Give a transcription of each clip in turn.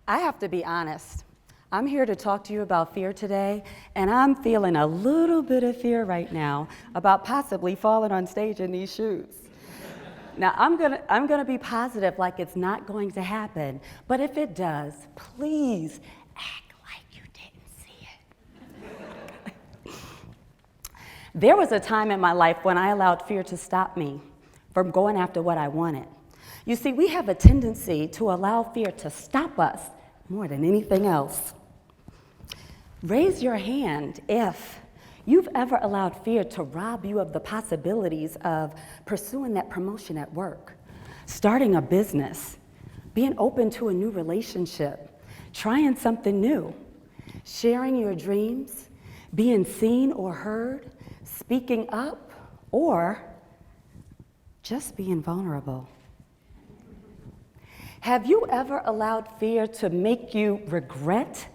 I have to be honest. I'm here to talk to you about fear today, and I'm feeling a little bit of fear right now about possibly falling on stage in these shoes. Now, I'm gonna be positive like it's not going to happen, but if it does, please act like you didn't see it. There was a time in my life when I allowed fear to stop me from going after what I wanted. You see, we have a tendency to allow fear to stop us more than anything else. Raise your hand if you've ever allowed fear to rob you of the possibilities of pursuing that promotion at work, starting a business, being open to a new relationship, trying something new, sharing your dreams, being seen or heard, speaking up, or just being vulnerable. Have you ever allowed fear to make you regret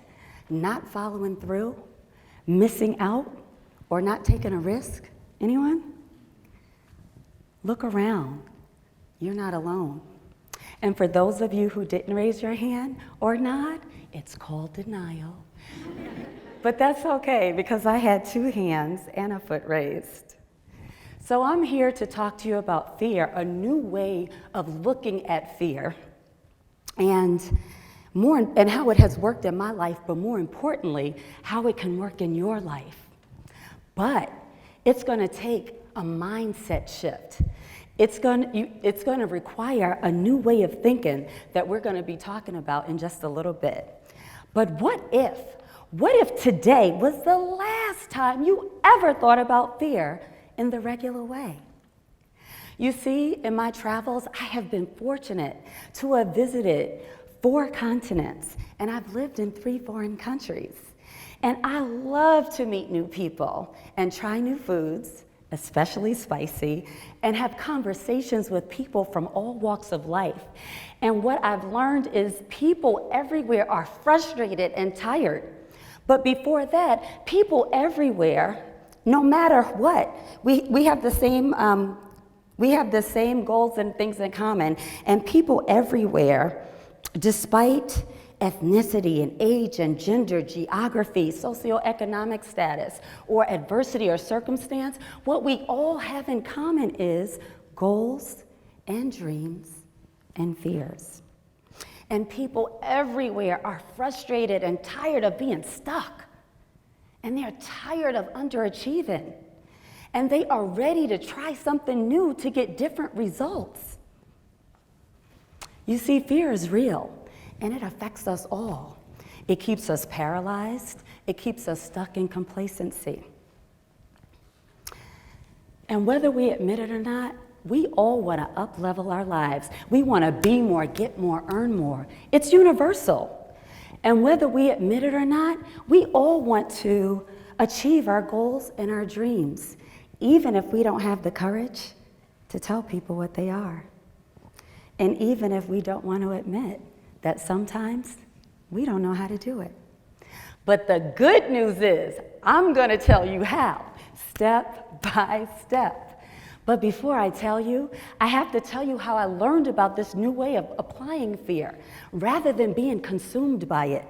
not following through, missing out, or not taking a risk? Anyone? Look around. You're not alone. And for those of you who didn't raise your hand or nod, it's called denial. But that's okay, because I had 2 hands and a foot raised. So I'm here to talk to you about fear, a new way of looking at fear, and how it has worked in my life, but more importantly, how it can work in your life. But it's going to take a mindset shift. It's going to require a new way of thinking that we're going to be talking about in just a little bit. But what if today was the last time you ever thought about fear in the regular way? You see, in my travels, I have been fortunate to have visited 4 continents, and I've lived in 3 foreign countries. And I love to meet new people and try new foods, especially spicy, and have conversations with people from all walks of life. And what I've learned is people everywhere are frustrated and tired. But before that, people everywhere, no matter what, we have the same goals and things in common, and people everywhere, despite ethnicity and age and gender, geography, socioeconomic status, or adversity or circumstance, what we all have in common is goals and dreams and fears. And people everywhere are frustrated and tired of being stuck. And they're tired of underachieving. And they are ready to try something new to get different results. You see, fear is real, and it affects us all. It keeps us paralyzed. It keeps us stuck in complacency. And whether we admit it or not, we all want to up-level our lives. We want to be more, get more, earn more. It's universal. And whether we admit it or not, we all want to achieve our goals and our dreams, even if we don't have the courage to tell people what they are. And even if we don't want to admit that sometimes we don't know how to do it. But the good news is, I'm going to tell you how, step by step. But before I tell you, I have to tell you how I learned about this new way of applying fear, rather than being consumed by it.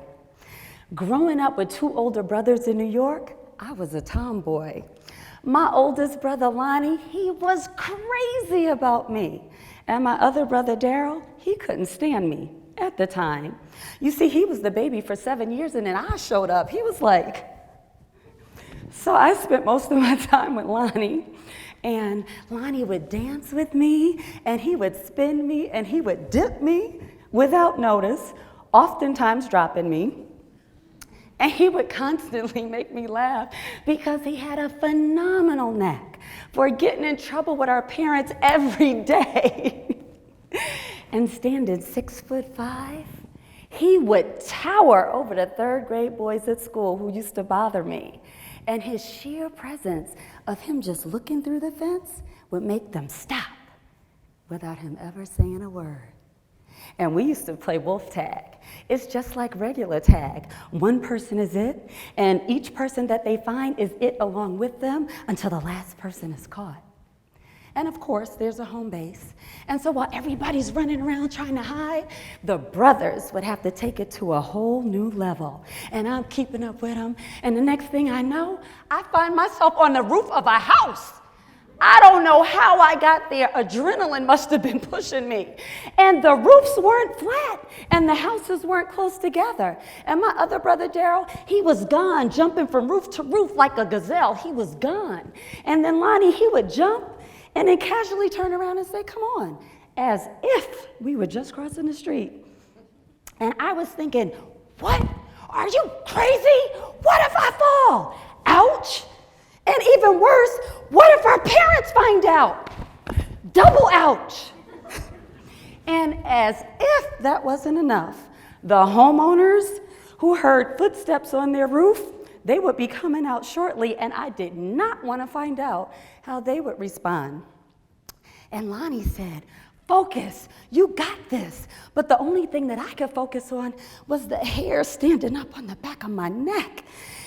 Growing up with 2 older brothers in New York, I was a tomboy. My oldest brother, Lonnie, he was crazy about me. And my other brother, Daryl, he couldn't stand me at the time. You see, he was the baby for 7 years, and then I showed up. He was like, so I spent most of my time with Lonnie, and Lonnie would dance with me, and he would spin me, and he would dip me without notice, oftentimes dropping me. And he would constantly make me laugh because he had a phenomenal knack for getting in trouble with our parents every day. And standing 6'5", he would tower over the 3rd grade boys at school who used to bother me. And his sheer presence of him just looking through the fence would make them stop without him ever saying a word. And we used to play wolf tag. It's just like regular tag. One person is it, and each person that they find is it along with them until the last person is caught. And of course, there's a home base. And so while everybody's running around trying to hide, the brothers would have to take it to a whole new level. And I'm keeping up with them. And the next thing I know, I find myself on the roof of a house. I don't know how I got there. Adrenaline must have been pushing me. And the roofs weren't flat, and the houses weren't close together. And my other brother, Daryl, he was gone, jumping from roof to roof like a gazelle. He was gone. And then Lonnie, he would jump and then casually turn around and say, come on, as if we were just crossing the street. And I was thinking, what? Are you crazy? What if I fall? Ouch. And even worse, what if our parents find out? Double ouch. And as if that wasn't enough, the homeowners who heard footsteps on their roof, they would be coming out shortly, and I did not want to find out how they would respond. And Lonnie said, focus, you got this. But the only thing that I could focus on was the hair standing up on the back of my neck.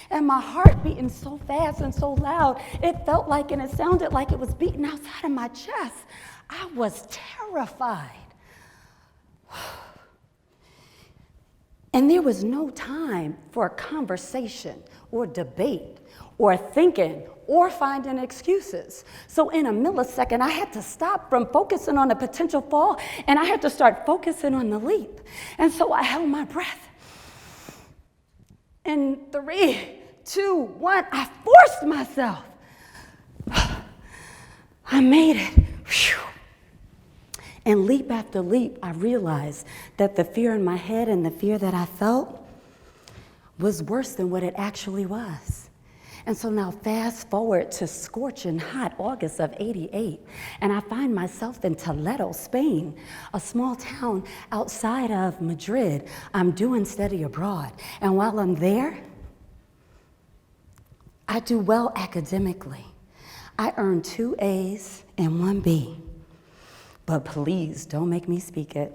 And my heart beating so fast and so loud, it felt like and it sounded like it was beating outside of my chest. I was terrified. And there was no time for a conversation or debate or thinking or finding excuses. So in a millisecond, I had to stop from focusing on the potential fall, and I had to start focusing on the leap. And so I held my breath. In 3, 2, 1, I forced myself. I made it. Whew. And leap after leap, I realized that the fear in my head and the fear that I felt was worse than what it actually was. And so now fast forward to scorching hot August of '88, and I find myself in Toledo, Spain, a small town outside of Madrid. I'm doing study abroad. And while I'm there, I do well academically. I earn 2 A's and 1 B. But please don't make me speak it.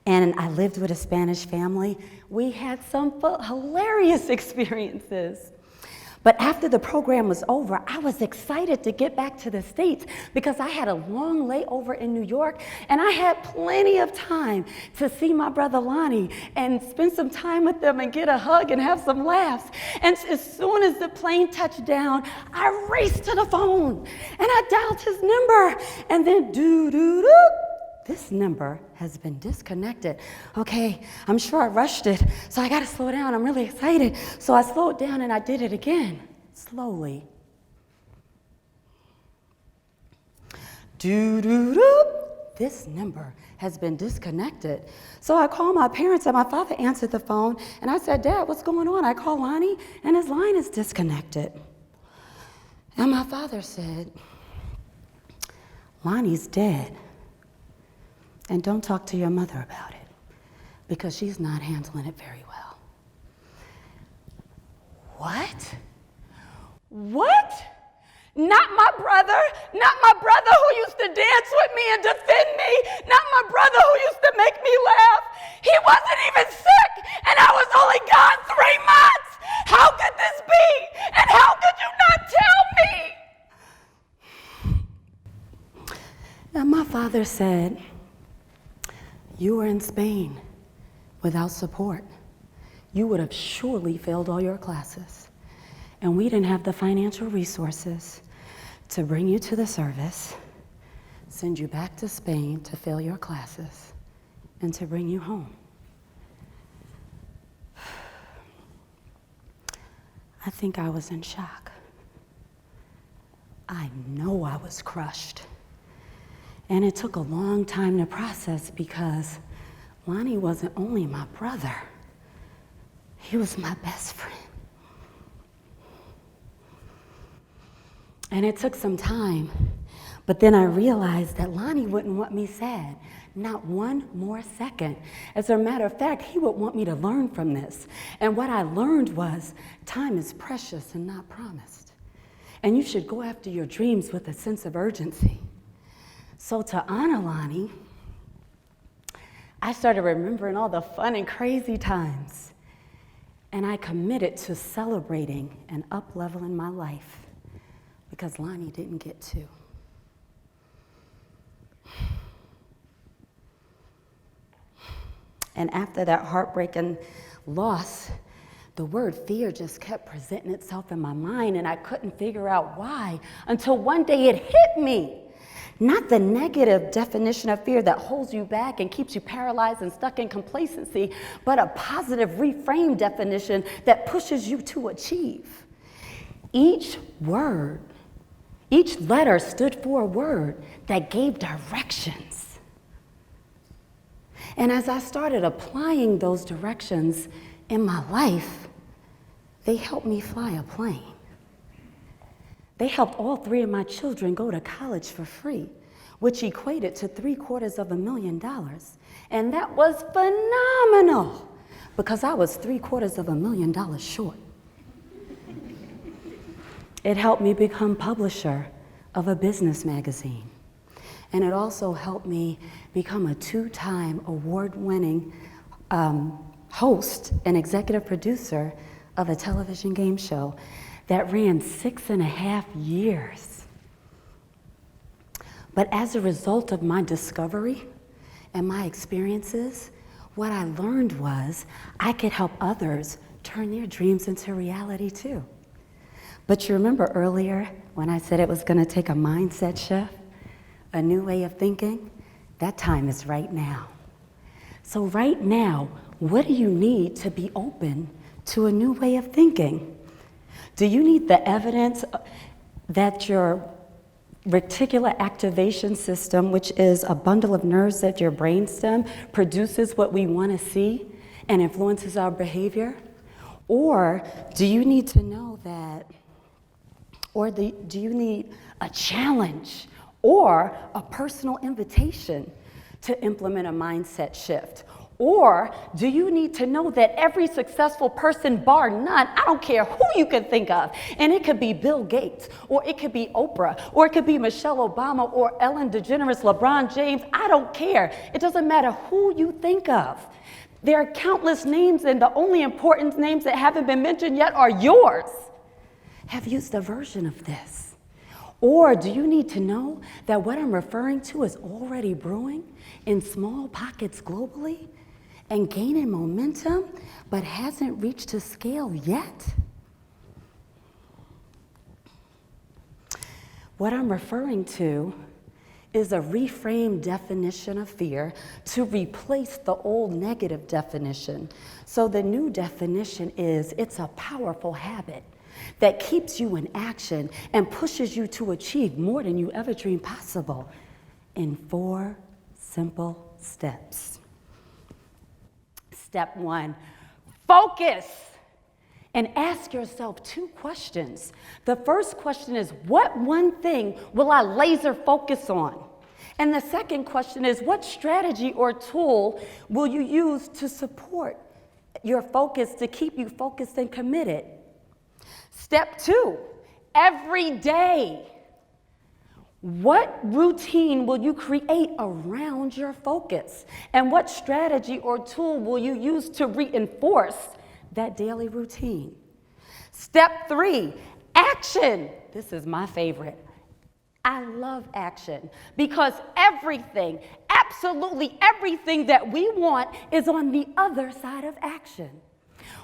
And I lived with a Spanish family. We had some hilarious experiences. But after the program was over, I was excited to get back to the States because I had a long layover in New York, and I had plenty of time to see my brother Lonnie and spend some time with them and get a hug and have some laughs. And as soon as the plane touched down, I raced to the phone and I dialed his number, and then doo-doo-doo. This number has been disconnected. Okay, I'm sure I rushed it, so I gotta slow down. I'm really excited. So I slowed down and I did it again, slowly. Doo-doo-doo. This number has been disconnected. So I called my parents, and my father answered the phone, and I said, Dad, what's going on? I called Lonnie, and his line is disconnected. And my father said, Lonnie's dead. And don't talk to your mother about it, because she's not handling it very well. What? What? Not my brother who used to dance with me and defend me, not my brother who used to make me laugh. He wasn't even sick, and I was only gone 3 months. How could this be? And how could you not tell me? And my father said, you were in Spain without support. You would have surely failed all your classes. And we didn't have the financial resources to bring you to the service, send you back to Spain to fail your classes, and to bring you home. I think I was in shock. I know I was crushed. And it took a long time to process, because Lonnie wasn't only my brother, he was my best friend. And it took some time, but then I realized that Lonnie wouldn't want me sad, not one more second. As a matter of fact, he would want me to learn from this. And what I learned was time is precious and not promised. And you should go after your dreams with a sense of urgency. So to honor Lonnie, I started remembering all the fun and crazy times. And I committed to celebrating and up-leveling my life, because Lonnie didn't get to. And after that heartbreaking loss, the word fear just kept presenting itself in my mind, and I couldn't figure out why until one day it hit me. Not the negative definition of fear that holds you back and keeps you paralyzed and stuck in complacency, but a positive reframe definition that pushes you to achieve. Each letter stood for a word that gave directions. And as I started applying those directions in my life, they helped me fly a plane. They helped all 3 of my children go to college for free, which equated to $750,000. And that was phenomenal because I was $750,000 short. It helped me become publisher of a business magazine. And it also helped me become a 2-time award-winning host and executive producer of a television game show that ran 6.5 years. But as a result of my discovery and my experiences, what I learned was I could help others turn their dreams into reality too. But you remember earlier when I said it was going to take a mindset shift, a new way of thinking? That time is right now. So right now, what do you need to be open to a new way of thinking? Do you need the evidence that your reticular activation system, which is a bundle of nerves at your brainstem, produces what we want to see and influences our behavior? Or do you need to know that, do you need a challenge or a personal invitation to implement a mindset shift? Or do you need to know that every successful person, bar none, I don't care who you can think of, and it could be Bill Gates, or it could be Oprah, or it could be Michelle Obama, or Ellen DeGeneres, LeBron James, I don't care. It doesn't matter who you think of. There are countless names, and the only important names that haven't been mentioned yet are yours. Have used a version of this. Or do you need to know that what I'm referring to is already brewing in small pockets globally and gaining momentum, but hasn't reached a scale yet? What I'm referring to is a reframed definition of fear to replace the old negative definition. So the new definition is it's a powerful habit that keeps you in action and pushes you to achieve more than you ever dreamed possible in 4 simple steps. Step 1, focus and ask yourself 2 questions. The first question is, what one thing will I laser focus on? And the second question is, what strategy or tool will you use to support your focus, to keep you focused and committed? Step 2, every day, what routine will you create around your focus? And what strategy or tool will you use to reinforce that daily routine? Step 3, action. This is my favorite. I love action because everything, absolutely everything that we want is on the other side of action.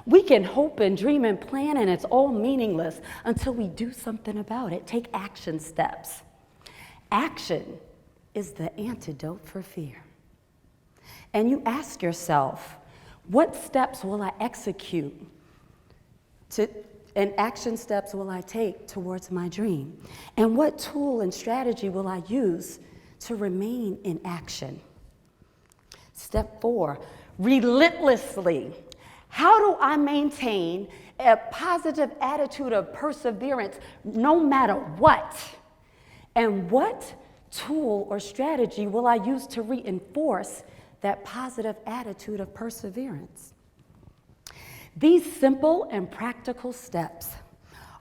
We can hope and dream and plan, and it's all meaningless until we do something about it. Take action steps. Action is the antidote for fear. And you ask yourself, what steps will I execute and action steps will I take towards my dream? And what tool and strategy will I use to remain in action? Step 4, relentlessly. How do I maintain a positive attitude of perseverance no matter what? And what tool or strategy will I use to reinforce that positive attitude of perseverance? These simple and practical steps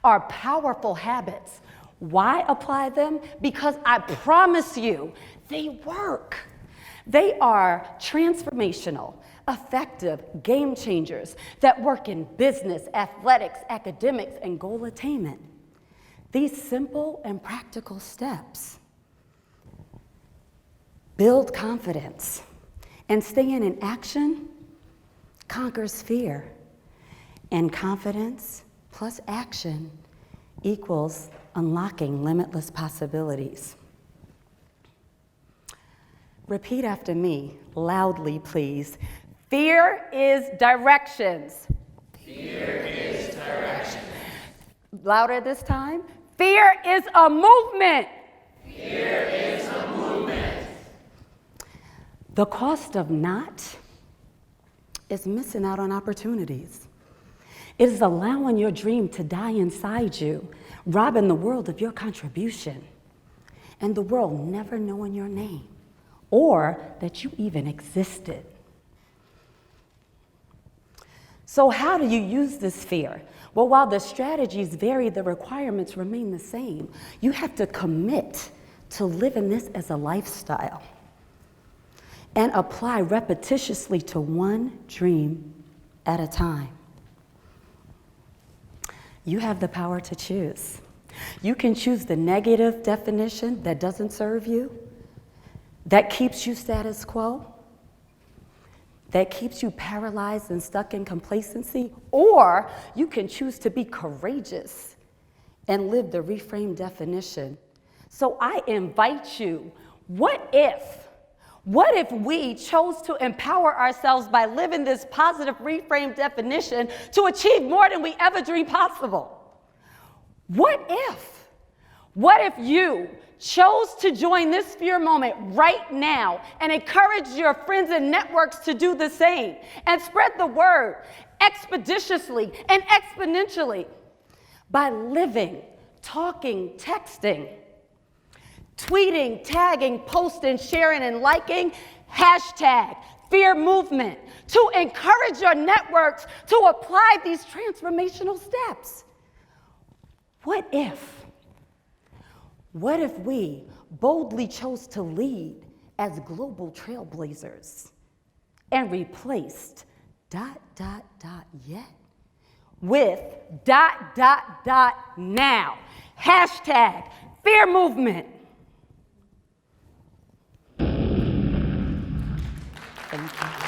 are powerful habits. Why apply them? Because I promise you, they work. They are transformational, effective game changers that work in business, athletics, academics, and goal attainment. These simple and practical steps build confidence, and staying in action conquers fear. And confidence plus action equals unlocking limitless possibilities. Repeat after me, loudly, please. Fear is directions. Fear is direction. Louder this time. Fear is a movement. Fear is a movement. The cost of not is missing out on opportunities. It is allowing your dream to die inside you, robbing the world of your contribution, and the world never knowing your name or that you even existed. So how do you use this fear? Well, while the strategies vary, the requirements remain the same. You have to commit to living this as a lifestyle and apply repetitiously to one dream at a time. You have the power to choose. You can choose the negative definition that doesn't serve you, that keeps you status quo, that keeps you paralyzed and stuck in complacency, or you can choose to be courageous and live the reframed definition. So I invite you, what if we chose to empower ourselves by living this positive reframed definition to achieve more than we ever dreamed possible? What if you chose to join this fear moment right now and encourage your friends and networks to do the same and spread the word expeditiously and exponentially by living, talking, texting, tweeting, tagging, posting, sharing, and liking, hashtag fear movement, to encourage your networks to apply these transformational steps? What if we boldly chose to lead as global trailblazers and replaced ... yet with ... now? Hashtag fear movement. Thank you.